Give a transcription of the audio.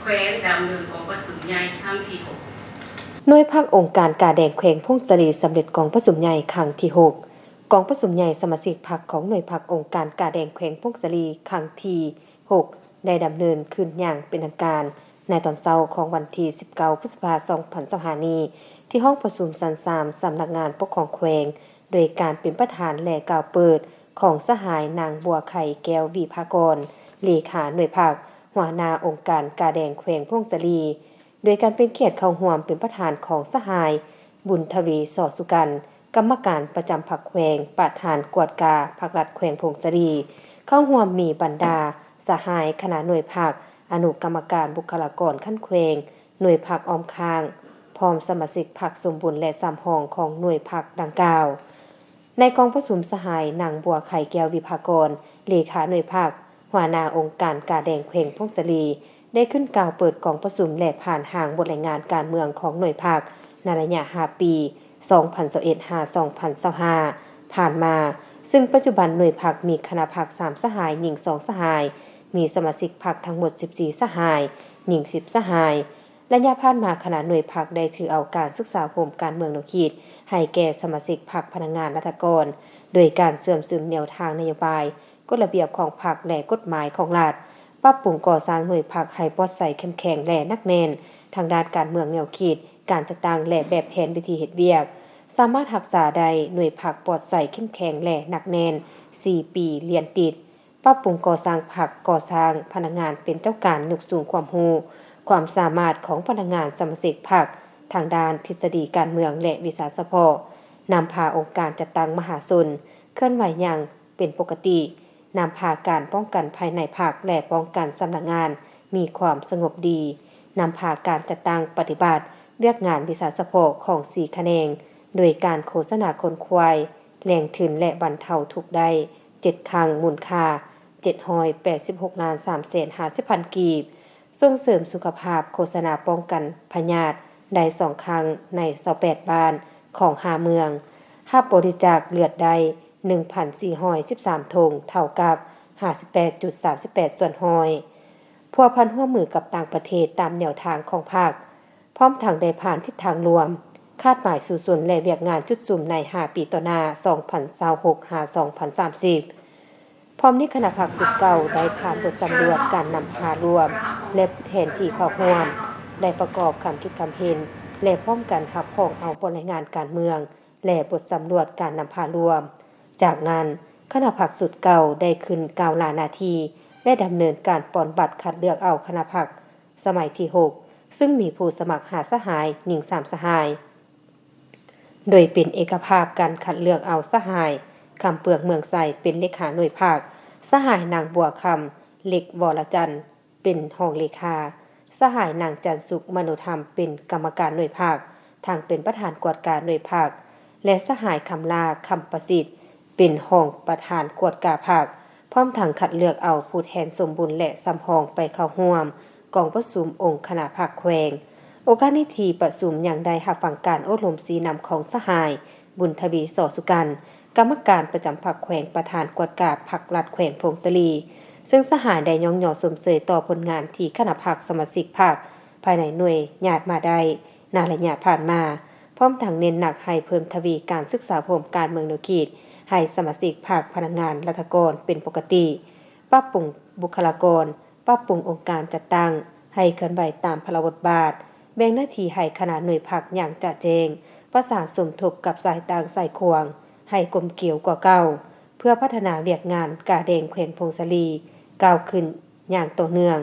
แขวงดำเนินของประสุมใหญ่ครั้งที่ หน่วยภาคองค์การกาแดงแขวงพงศรีสำเร็จกองผสมใหญ่ครั้งที่ 6กองผสมใหญ่สมาชิกพรรคของหน่วยภาคองค์การกาแดงแขวงพงศรีครั้งที่ 6ได้ดำเนินขึ้นอย่างเป็นทางการในตอนเช้าของวันที่ 19 พฤษภาคม 2025 นี้ที่ห้องประชุมชั้น 3 สำนักงานปกครองแขวงโดยการเป็นประธานและกล่าวเปิดของสหายนางบัวไข่แก้ววิภากรเลขาหน่วยภาคหัวหน้าองค์การกาแดงแขวงพงศรีโดยการเป็นเกียรติเข้าร่วมเป็นประธานของสหายบุญทวีสอสุกันกรรมการประจำพรรคแขวงประธานกวดกาพรรครัฐแขวงพงศรีเข้าร่วมมีบรรดาสหายคณะหน่วยภาคอนุกรรมการบุคลากรขั้นแขวงหน่วยภาคอ้อมค้างพร้อมสมาชิกพรรคสมบูรณ์และสามห้องของหน่วยภาคดังกล่าวในกองประชุมสหายนางบัวไข่แก้ววิภากรเลขาหน่วยภาคหัวหน้าองค์การกาแดงแขวงพงศรีได้ขึ้นกล่าวเปิดกองประชุมและผ่านห่างบทรายงานการเมืองของหน่วยภาคในระยะ 5 ปี 2021-2025 ผ่านมาซึ่งปัจจุบันหน่วยพรรคมีคณะพรรค3สหายหญิง2สหายมีสมาชิกพรรคทั้งหมด14สหายหญิง10สหายระยะผ่านมาคณะหน่วยพรรคได้ถือเอาการศึกษาโครงการเมืองแนวคิดให้แก่สมาชิกพรรคพนักงานรัฐกรโดยการเสริมสร้างแนวทางนโยบายกฎระเบียบของพรรคและกฎหมายของรัฐปรับปรุงก่อสร้างหน่วยพรรคให้ปลอดใสเข้มแข็งและหนักแน่นทางด้านการเมืองแนวคิดการจัดตั้งและแบบแผนวิธีเฮ็ดเวียกสามารถรักษาได้หน่วยพรรคปลอดใสเข้มแข็งและหนักแน่น4 ปีเรียนติดปรับปรุงก่อสร้างพรรคก่อสร้างพนักงานเป็นเจ้าการนึกสูงความรู้ความสามารถของพนักงานสมาชิกพรรคทางด้านทฤษฎีการเมืองและวิชาเฉพาะนำพาองค์การจัดตั้งมหาชนเคลื่อนไหวอย่างเป็นปกตินำพาการป้องกันภายในพรรคและป้องกันสำนักงานมีความสงบดีนำพาการจัดตั้งปฏิบัติเรียกงานวิชาเฉพาะของ4แขนงโดยการโฆษณาคนควายแหล่งทุนและบรรเทาทุกข์ได้7ครั้งมูลค่า786,350,000 กีบส่งเสริมสุขภาพโฆษณาป้องกันพยาธิได้2ครั้งใน28บ้านของ5เมืองรับบริจาคเลือดได้ 1,413 ธงเท่ากับ 58.38 ส่วนห้อยพัวพันร่วมมือกับต่างประเทศตามแนวทางของภาคพร้อมทางได้ผ่านทิศทางรวมคาดหมายสู่ส่วนและเวียกงานจุดสุ่มใน5ปีต่อหน้า 2026-2030 พร้อมนี้คณะพรรคสุดเก่าได้ผ่านบทสำรวจการนำพารวมและแผนที่เข้าร่วมได้ประกอบคำคิดคำเห็นและพร้อมกันรับพ้องเอาบทรายงานการเมืองและบทสำรวจการนำพารวมจากนั้นคณะพรรคสุดเก่าได้ขึ้นกล่าวลาหน้าที่และดำเนินการปอนบัตรคัดเลือกเอาคณะพรรคสมัยที่ 6ซึ่งมีผู้สมัคร5สหายหญิง3สหายโดยเป็นเอกภาพการคัดเลือกเอาสหายคำเปลือกเมืองไสเป็นเลขาหน่วยภาคสหายนางบัวคำเล็กวรจันทร์เป็นรองเลขาสหายนางจันสุขมนุธรรมเป็นกรรมการหน่วยภาคทางเป็นประธานกวดการหน่วยภาคและสหายคำลาคำประสิทธิ์เป็นรองประธานกวดกาภาคพร้อมทางคัดเลือกเอาผู้แทนสมบูรณ์และสำรองไปเข้าร่วมกองประชุมองค์คณะภาคแขวงโอกาสในที่ประชุมยังได้รับฟังการอบรมสีนำของสหายบุญทวีสอสุกันกรรมการประจำพรรคแขวงประธานกวดกาพรรครัฐแขวงพงศรีซึ่งสหายได้ย่องยอสมเสยต่อผลงานที่คณะพรรคสมาชิกพรรคภายในหน่วยญาติมาได้ในระยะผ่านมาพร้อมทั้งเน้นหนักให้เพิ่มทวีการศึกษาโครงการเมืองแนวคิดให้สมาชิกพรรคพนักงานรัฐกรเป็นปกติปรับปรุงบุคลากรปรับปรุงองค์การจัดตั้งให้เคลื่อนไหวตามพระบทบาทแบ่งหน้าที่ให้คณะหน่วยพรรคอย่างจะแจ้งประสานสมทบกับสายต่างสายควงให้กลมเกี่ยวกว่าเก่าเพื่อพัฒนาเวียกงานกาแดงแขวงพงศรีก้าวขึ้นอย่างต่อเนื่อง